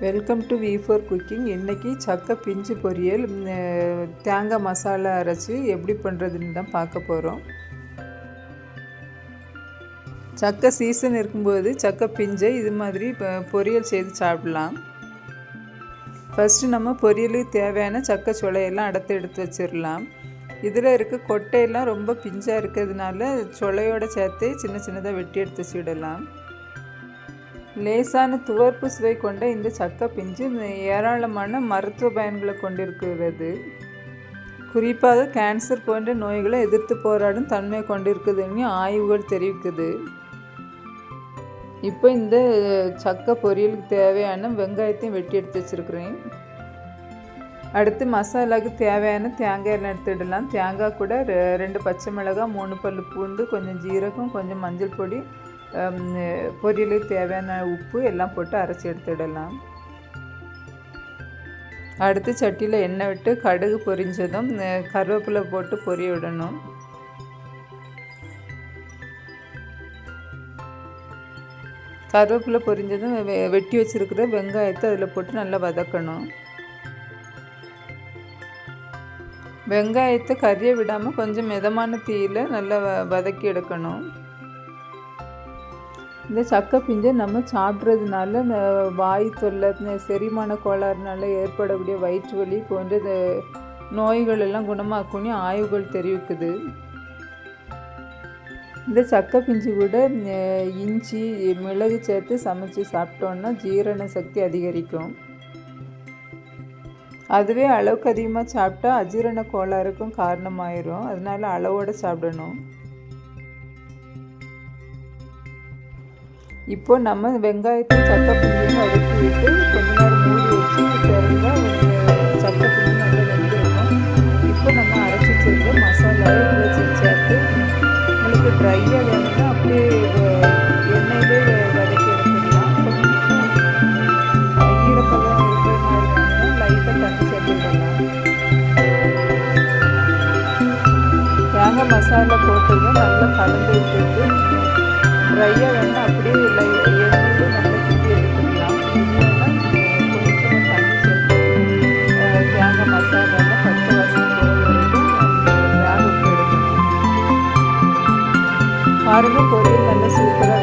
Welcome to V4 cooking. இன்றைக்கி சக்கை பிஞ்சு பொரியல் தேங்காய் மசாலா அரைச்சி எப்படி பண்ணுறதுன்னு தான் பார்க்க போகிறோம். சக்கை சீசன் இருக்கும்போது சக்கை பிஞ்சை இது மாதிரி பொரியல் செய்து சாப்பிடலாம். ஃபஸ்ட்டு நம்ம பொரியலுக்கு தேவையான சக்கை சொலையெல்லாம் எடுத்து வச்சிடலாம். இதில் இருக்க கொட்டையெல்லாம் ரொம்ப பிஞ்சாக இருக்கிறதுனால சொலையோடு சேர்த்து சின்ன சின்னதாக வெட்டி எடுத்து வச்சுடலாம். லேசான துவர்ப்பு சுவை கொண்ட இந்த சக்கை பிஞ்சு ஏராளமான மருத்துவ பயன்களை கொண்டிருக்கிறது. குறிப்பாக கேன்சர் போன்ற நோய்களை எதிர்த்து போராடும் தன்மை கொண்டிருக்குதுன்னு ஆய்வுகள் தெரிவிக்குது. இப்போ இந்த சக்கை பொரியலுக்கு தேவையான வெங்காயத்தையும் வெட்டி எடுத்து வச்சுருக்கிறேன். அடுத்து மசாலாவுக்கு தேவையான தேங்காய் எண்ணெய் எடுத்துடலாம். தேங்காய் கூட 2 பச்சை மிளகாய், 3 பல் பூண்டு, கொஞ்சம் ஜீரகம், கொஞ்சம் மஞ்சள் பொடி, பொரியலுக்கு தேவையான உப்பு எல்லாம் போட்டு அரைச்சி எடுத்துடலாம். அடுத்து சட்டியில் எண்ணெய் விட்டு கடுகு பொரிஞ்சதும் கருவேப்பிலை போட்டு பொரிய விடணும். கருவேப்பிலை பொரிஞ்சதும் வெட்டி வச்சுருக்கிற வெங்காயத்தை அதில் போட்டு நல்லா வதக்கணும். வெங்காயத்தை கறியை விடாமல் கொஞ்சம் மிதமான தீயில் நல்லா வதக்கி எடுக்கணும். இந்த சக்கை பிஞ்சை நம்ம சாப்பிட்றதுனால வாய் தொல்லை, செரிமான கோளாறுனால ஏற்படக்கூடிய வயிற்று வலி போன்ற நோய்கள் எல்லாம் குணமாக்கும்னு ஆய்வுகள் தெரிவிக்குது. இந்த சக்கை பிஞ்சு கூட இஞ்சி, மிளகு சேர்த்து சமைச்சு சாப்பிட்டோன்னா ஜீரண சக்தி அதிகரிக்கும். அதுவே அளவுக்கு அதிகமாக சாப்பிட்டா அஜீரண கோளாறுக்கும் காரணமாயிரும். அதனால அளவோடு சாப்பிடணும். இப்போ நம்ம வெங்காயத்தை சக்கை பிஞ்சையும் வதக்கி விட்டு கொஞ்ச நேரம் மூடி வச்சு திறந்தால் சக்கை பிஞ்சு நல்லா வெந்திருக்கும். இப்போ நம்ம அரைச்சி வச்சிருக்க மசாலாவை இதில் சேர்த்து உங்களுக்கு ட்ரையாக வேணும்னா அப்படியே எண்ணெயிலே வதக்கி எடுத்துடலாம். கொஞ்சம் ஈரப்பதம் இருக்கிற மாதிரி வேணும்னா லைட்டாக தண்ணி சேர்த்துடலாம். தேங்காய் மசாலா போட்டதும் நல்லா கலந்து விட்டுட்டு ட்ரையாக வேணும் அப்படியே எண்ணெயிலே நல்லா கிண்டி எடுத்துக்கலாம். கொஞ்சமாக தண்ணி சேர்த்து தேங்காய் மசாலாவில் பச்சை வாசனை போகிற வரைக்கும் வேக விட்டு எடுக்கணும். பாருங்கள், பொரியல் நல்லா சூப்பராக